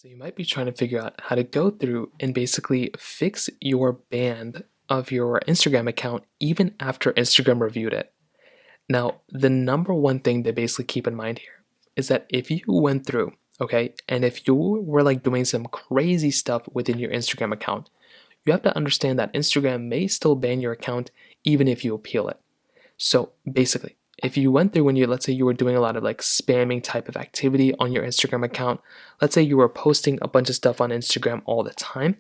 So you might be trying to figure out how to go through and basically fix your ban of your Instagram account even after Instagram reviewed it. Now, the number one thing to basically keep in mind here is that if you went through, okay, and if you were like doing some crazy stuff within your Instagram account, you have to understand that Instagram may still ban your account even if you appeal it. So basically, if you went through and let's say you were doing a lot of like spamming type of activity on your Instagram account, let's say you were posting a bunch of stuff on Instagram all the time,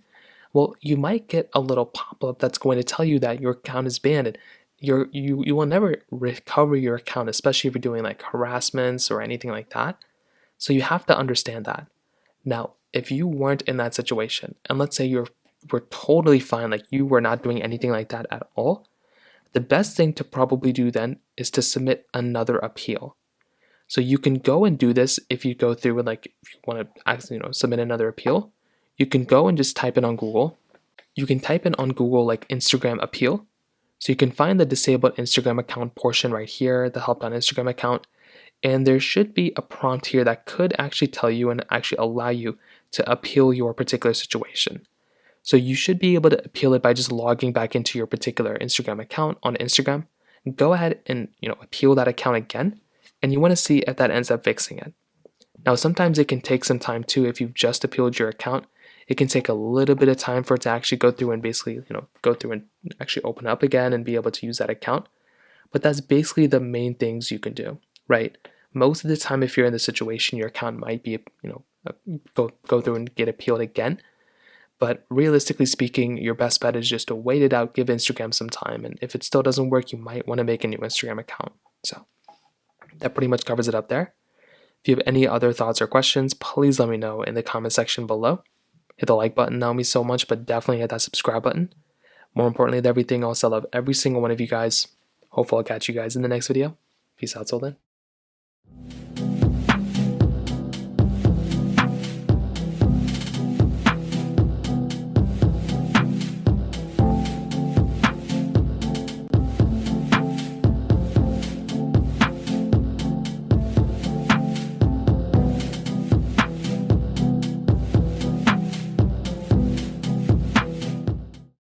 well, you might get a little pop-up that's going to tell you that your account is banned. You will never recover your account, especially if you're doing like harassments or anything like that. So you have to understand that. Now, if you weren't in that situation, and let's say you were totally fine, like you were not doing anything like that at all, the best thing to probably do then is to submit another appeal. So you can go and do this if you go through and like if you want to actually submit another appeal, you can go and just type it on Google. You can type in on Google like Instagram appeal. So you can find the disabled Instagram account portion right here, the help on Instagram account, and there should be a prompt here that could actually tell you and actually allow you to appeal your particular situation. So you should be able to appeal it by just logging back into your particular Instagram account on Instagram. Go ahead and appeal that account again, and you want to see if that ends up fixing it. Now sometimes it can take some time too. If you've just appealed your account, it can take a little bit of time for it to actually go through and basically go through and actually open up again and be able to use that account. But that's basically the main things you can do, right? Most of the time, if you're in the situation, your account might be go through and get appealed again. But realistically speaking, your best bet is just to wait it out, give Instagram some time, and if it still doesn't work, you might want to make a new Instagram account. So that pretty much covers it up there. If you have any other thoughts or questions, please let me know in the comment section below. Hit the like button, that would mean so much, but definitely hit that subscribe button. More importantly than everything else, I love every single one of you guys. Hopefully I'll catch you guys in the next video. Peace out till then.